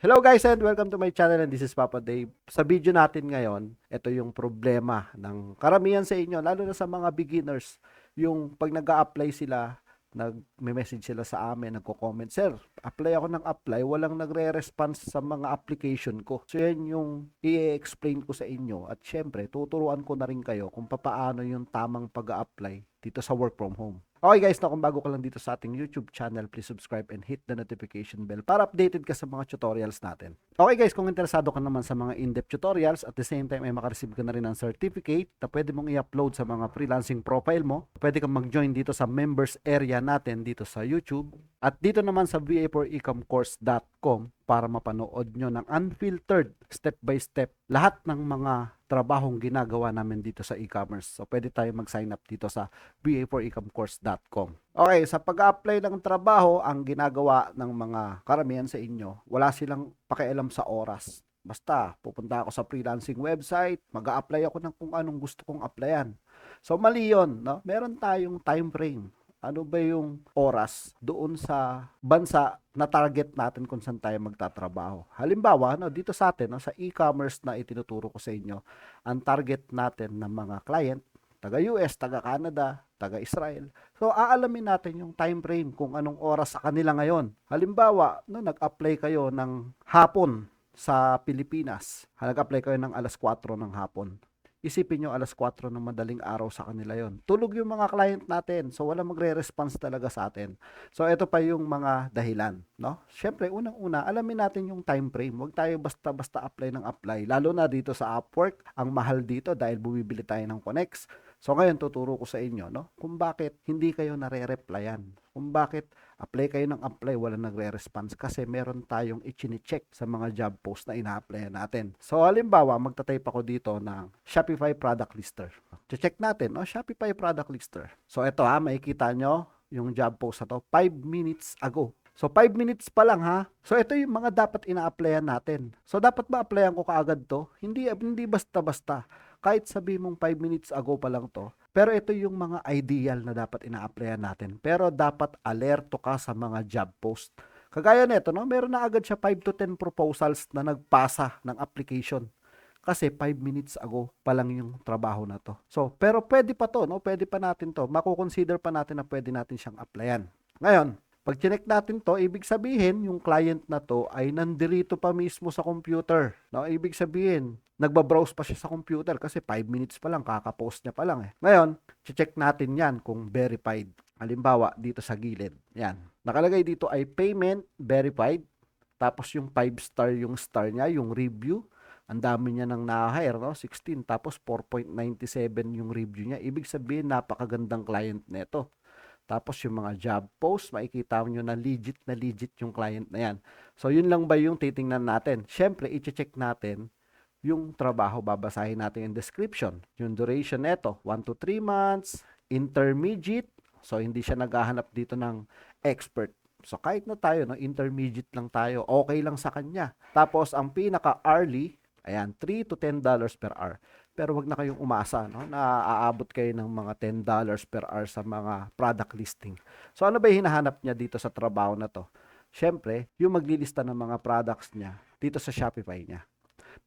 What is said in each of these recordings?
Hello guys and welcome to my channel and this is Papa Dave. Sa video natin ngayon, ito yung problema ng karamihan sa inyo, lalo na sa mga beginners. Yung pag nag-a-apply sila, nag-message sila sa amin, nagko-comment, Sir, apply ako ng apply, walang nagre-response sa mga application ko. So yan yung i-explain ko sa inyo at syempre, tuturuan ko na rin kayo kung paano yung tamang pag-a-apply dito sa work from home. Okay guys, kung bago ka lang dito sa ating YouTube channel, please subscribe and hit the notification bell para updated ka sa mga tutorials natin. Okay guys, kung interesado ka naman sa mga in-depth tutorials, at the same time ay makareceive ka na rin ng certificate na pwede mong i-upload sa mga freelancing profile mo, pwede kang mag-join dito sa members area natin dito sa YouTube, at dito naman sa va4ecomcourse.com para mapanood nyo ng unfiltered, step by step, lahat ng mga trabahong ginagawa namin dito sa e-commerce. So, pwede tayo mag-sign up dito sa va4ecomcourse.com. Okay, sa pag-apply ng trabaho, ang ginagawa ng mga karamihan sa inyo, wala silang pakialam sa oras. Basta, pupunta ako sa freelancing website, mag-a-apply ako ng kung anong gusto kong applyan. So, mali yun, no? Meron tayong time frame. Ano ba yung oras doon sa bansa na target natin kung saan tayo magtatrabaho. Halimbawa, no, dito sa atin, no, sa e-commerce na itinuturo ko sa inyo, ang target natin ng mga client, taga US, taga Canada, taga Israel. So, aalamin natin yung time frame kung anong oras sa kanila ngayon. Halimbawa, no, nag-apply kayo ng hapon sa Pilipinas. Nag-apply kayo ng alas 4 ng hapon. Isipin nyo alas 4 ng madaling araw sa kanila yon. Tulog yung mga client natin. So, wala magre-response talaga sa atin. So, ito pa yung mga dahilan. No? Siyempre, unang-una, alamin natin yung time frame. Huwag tayo basta-basta apply ng apply. Lalo na dito sa Upwork, ang mahal dito dahil bumibili tayo ng Connects. So, ngayon, tuturo ko sa inyo, no? Kung bakit hindi kayo nare-replyan. Kung bakit apply kayo ng apply, wala nagre-response kasi meron tayong i-check sa mga job post na ina-applyan natin. So, halimbawa, magta-type ako dito ng Shopify Product Lister. Check natin, no? Shopify Product Lister. So, ito makikita nyo yung job post na to 5 minutes ago. So, 5 minutes pa lang ha. So, ito yung mga dapat ina-applyan natin. So, dapat ba applyan ko kaagad to? Hindi basta-basta. Kahit sabi mong 5 minutes ago pa lang to. Pero ito yung mga ideal na dapat ina-applyan natin. Pero dapat alerto ka sa mga job post. Kagaya nito, no? Meron na agad siya 5 to 10 proposals na nagpasa ng application. Kasi 5 minutes ago pa lang yung trabaho na to. So, pero pwede pa to, no? Pwede pa natin to. Makukonsider pa natin na pwede natin siyang applyan. Ngayon, pag chinek natin to, ibig sabihin, yung client na to ay nandirito pa mismo sa computer. No? Ibig sabihin, nagbabrowse pa siya sa computer kasi 5 minutes pa lang, kakapost niya pa lang eh. Ngayon, check natin yan kung verified. Halimbawa, dito sa gilid. Yan. Nakalagay dito ay payment verified. Tapos yung 5 star yung star niya, yung review. Ang dami niya nang na-hire, no? 16. Tapos 4.97 yung review niya. Ibig sabihin, napakagandang client nito. Tapos yung mga job post, makikita nyo na legit yung client na yan. So, yun lang ba yung titingnan natin? Siyempre, i-check natin yung trabaho, babasahin natin yung description. Yung duration neto, 1 to 3 months, intermediate. So, hindi siya naghahanap dito ng expert. So, kahit na tayo, no, intermediate lang tayo, okay lang sa kanya. Tapos, ang pinaka-hourly, ayan, $3 to $10 per hour. Pero wag na kayong umasa, no, na aabot kayo ng mga $10 per hour sa mga product listing. So, ano ba yung hinahanap niya dito sa trabaho na to? Siyempre, yung maglilista ng mga products niya dito sa Shopify niya.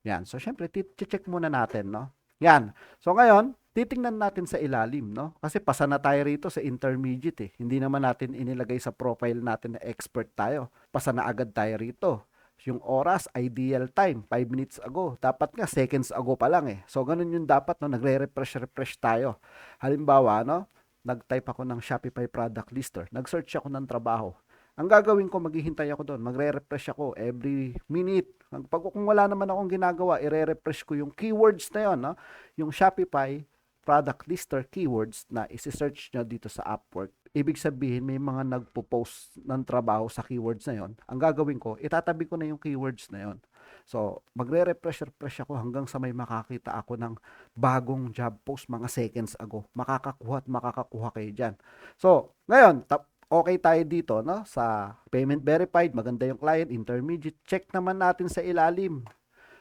Yan. So, syempre, check muna natin, no? Yan. So, ngayon, titingnan natin sa ilalim, no? Kasi pasa na tayo rito sa intermediate, eh. Hindi naman natin inilagay sa profile natin na expert tayo. Pasa na agad tayo rito. Yung oras, ideal time, 5 minutes ago. Dapat nga, seconds ago pa lang, eh. So, ganun yung dapat, no? Nagre-refresh tayo. Halimbawa, no? Nag-type ako ng Shopify product lister. Nag-search ako ng trabaho. Ang gagawin ko, maghihintay ako doon. Magre-refresh ako every minute. Kung wala naman akong ginagawa, ire-refresh ko yung keywords na yun. No? Yung Shopify product lister keywords na isi-search nyo dito sa Upwork. Ibig sabihin, may mga nagpo-post ng trabaho sa keywords na yon. Ang gagawin ko, itatabi ko na yung keywords na yon. So, magre-refresh ako hanggang sa may makakita ako ng bagong job post mga seconds ago. Makakakuha kayo dyan. So, ngayon, okay tayo dito, no? Sa payment verified, maganda yung client, intermediate. Check naman natin sa ilalim.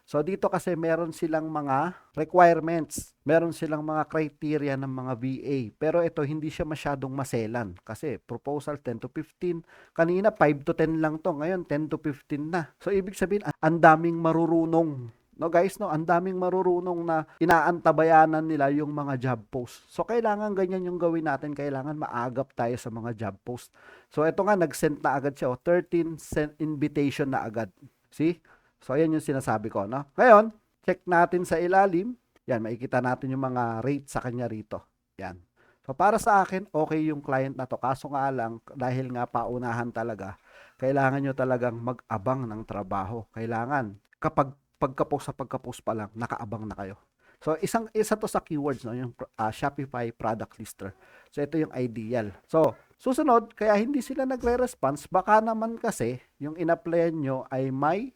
So dito kasi meron silang mga requirements, meron silang mga criteria ng mga VA. Pero ito hindi siya masyadong maselan kasi proposal 10 to 15. Kanina 5 to 10 lang to, ngayon 10 to 15 na. So ibig sabihin ang daming marurunong. No guys, no, ang daming marurunong na inaantabayanan nila yung mga job post. So kailangan ganyan yung gawin natin, kailangan maagap tayo sa mga job post. So ito nga nag-send na agad siya, 13 sent invitation na agad. See? So ayan yung sinasabi ko, no? Ngayon, check natin sa ilalim. Yan, makikita natin yung mga rate sa kanya rito. Yan. So para sa akin, okay yung client na to. Kaso nga lang, dahil nga paunahan talaga, kailangan nyo talagang mag-abang ng trabaho. Kailangan, kapag pagka-post pa lang, nakaabang na kayo. So isa to sa keywords, no, yung Shopify product lister. So ito yung ideal. So susunod, kaya hindi sila nagre-response, baka naman kasi yung in-applyan nyo ay may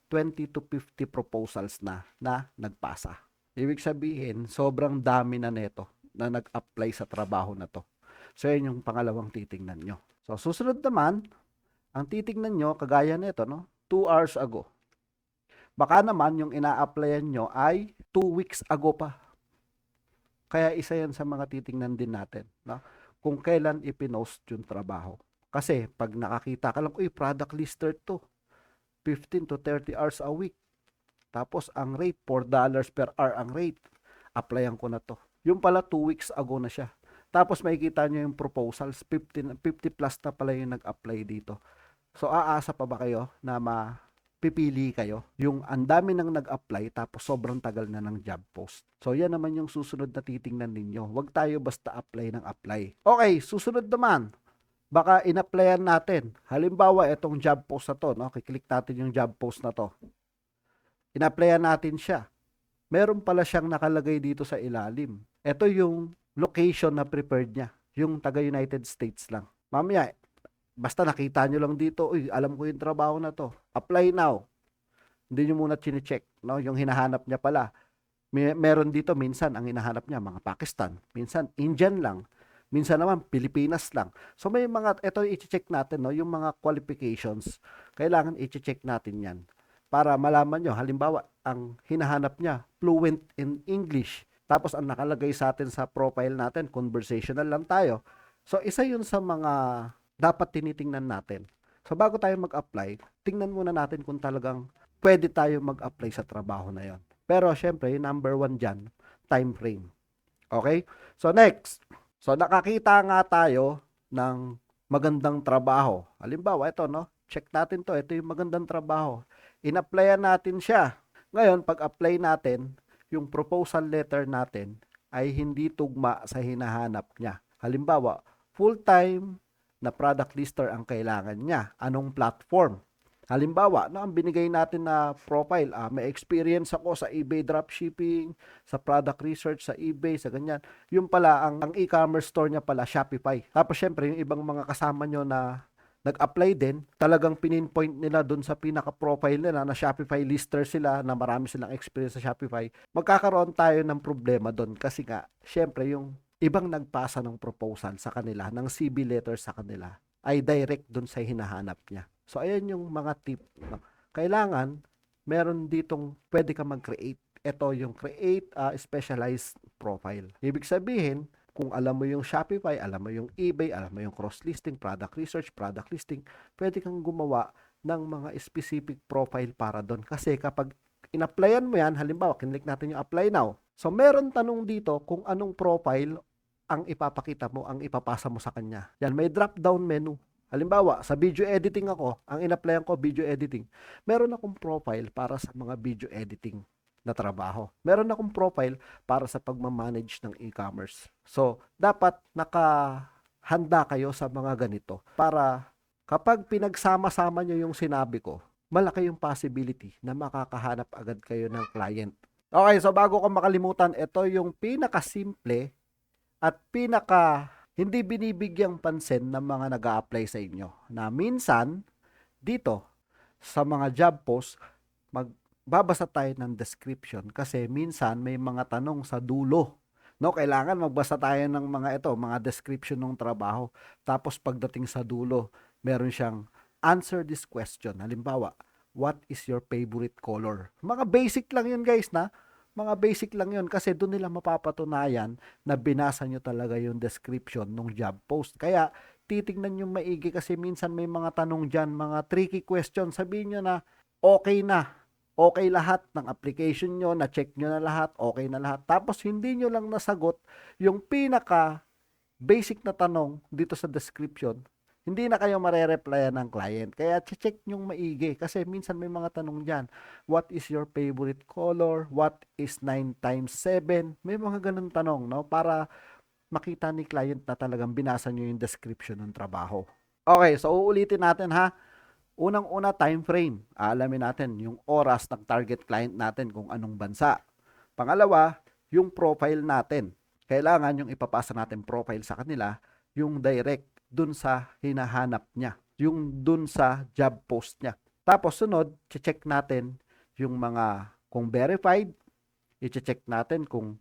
20 to 50 proposals na nagpasa. Ibig sabihin, sobrang dami na neto na nag-apply sa trabaho na to. So yan yung pangalawang titingnan nyo. So susunod naman, ang titingnan nyo, kagaya nito, no, 2 hours ago. Baka naman yung ina-applyan nyo ay 2 weeks ago pa. Kaya isa yan sa mga titingnan din natin, no? Kung kailan ipinost yung trabaho. Kasi pag nakakita ka lang, uy, product lister to. 15 to 30 hours a week. Tapos ang rate, $4 per hour ang rate. Applyan ko na to. Yung pala 2 weeks ago na siya. Tapos makikita nyo yung proposals, 50 plus na pala yung nag-apply dito. So aasa pa ba kayo na pipili kayo? Yung ang dami nang nag-apply tapos sobrang tagal na ng job post. So yan naman yung susunod na titingnan ninyo. Huwag tayo basta apply ng apply. Okay, susunod naman. Baka in-applyan natin. Halimbawa, itong job post na to, no? Kiklik natin yung job post na to. In-applyan natin siya. Meron pala siyang nakalagay dito sa ilalim. Ito yung location na prepared niya. Yung taga United States lang. Mamaya, basta nakita nyo lang dito, uy, alam ko yung trabaho na to. Apply now. Hindi nyo muna chine-check, no? Yung hinahanap niya pala. Meron dito, minsan, ang hinahanap niya, mga Pakistan. Minsan, Indian lang. Minsan naman, Pilipinas lang. So, may mga, ito i-check natin, no? Yung mga qualifications. Kailangan i-check natin yan. Para malaman nyo, halimbawa, ang hinahanap niya, fluent in English. Tapos, ang nakalagay sa atin sa profile natin, conversational lang tayo. So, isa yun sa mga dapat tinitingnan natin. So bago tayo mag-apply, tingnan muna natin kung talagang pwede tayo mag-apply sa trabaho na yon. Pero syempre, yung number 1 dyan, time frame. Okay? So next. So nakakita nga tayo ng magandang trabaho. Halimbawa, ito, no? Check natin to. Ito yung magandang trabaho. In-applyan natin siya. Ngayon, pag-apply natin, yung proposal letter natin ay hindi tugma sa hinahanap niya. Halimbawa, full-time na product lister ang kailangan niya. Anong platform? Halimbawa, no, ang binigay natin na profile, may experience ako sa eBay dropshipping, sa product research, sa eBay, sa ganyan. Yung pala, ang e-commerce store niya pala, Shopify. Tapos syempre, yung ibang mga kasama nyo na nag-apply din, talagang pininpoint nila dun sa pinaka-profile nila na Shopify lister sila, na marami silang experience sa Shopify. Magkakaroon tayo ng problema dun kasi nga, syempre, yung ibang nagpasa ng proposal sa kanila, ng CV letter sa kanila, ay direct dun sa hinahanap niya. So, ayan yung mga tip. Kailangan, meron ditong pwede ka mag-create. Ito yung create specialized profile. Ibig sabihin, kung alam mo yung Shopify, alam mo yung eBay, alam mo yung cross-listing, product research, product listing, pwede kang gumawa ng mga specific profile para doon. Kasi kapag in-applyan mo yan, halimbawa, kinlik natin yung apply now. So, meron tanong dito kung anong profile ang ipapakita mo, ang ipapasa mo sa kanya. Yan, may drop-down menu. Halimbawa, sa video editing ako, ang in-applyan ko, video editing. Meron akong profile para sa mga video editing na trabaho. Meron akong profile para sa pagmamanage ng e-commerce. So, dapat nakahanda kayo sa mga ganito para kapag pinagsama-sama nyo yung sinabi ko, malaki yung possibility na makakahanap agad kayo ng client. Okay, so bago ko makalimutan, ito yung pinakasimple at hindi binibigyang pansin ng mga nag-a-apply sa inyo. Na minsan, dito, sa mga job post, magbabasa tayo ng description kasi minsan may mga tanong sa dulo. No, kailangan magbasa tayo ng mga description ng trabaho. Tapos pagdating sa dulo, meron siyang answer this question. Halimbawa, what is your favorite color? Mga basic lang yun guys na. Mga basic lang yun kasi doon nila mapapatunayan na binasa nyo talaga yung description ng job post. Kaya titignan nyo maigi kasi minsan may mga tanong dyan, mga tricky question. Sabihin nyo na okay na. Okay lahat ng application nyo, na-check nyo na lahat, okay na lahat. Tapos hindi nyo lang nasagot yung pinaka basic na tanong dito sa description, hindi na kayo marereplyan ng client. Kaya check nyong maigi kasi minsan may mga tanong dyan. What is your favorite color? What is 9 times 7? May mga ganun tanong, no? Para makita ni client na talagang binasa nyo yung description ng trabaho. Okay, so uulitin natin ha. Unang-una, time frame. Alamin natin yung oras ng target client natin kung anong bansa. Pangalawa, yung profile natin. Kailangan yung ipapasa natin profile sa kanila, yung direct dun sa hinahanap niya, yung dun sa job post niya. Tapos sunod, check natin yung mga kung verified, i-check natin kung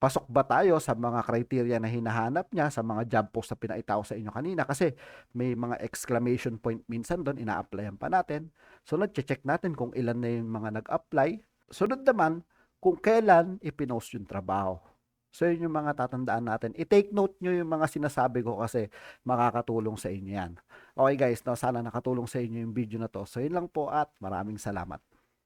pasok ba tayo sa mga criteria na hinahanap niya sa mga job post na pinaitaw sa inyo kanina kasi may mga exclamation point minsan doon, ina-applyan pa natin. Sunod, check natin kung ilan na yung mga nag-apply. Sunod naman, kung kailan ipinost yung trabaho. So, yun yung mga tatandaan natin. I-take note nyo yung mga sinasabi ko kasi makakatulong sa inyo yan. Okay guys, no? Sana nakatulong sa inyo yung video na to. So, yun lang po at maraming salamat.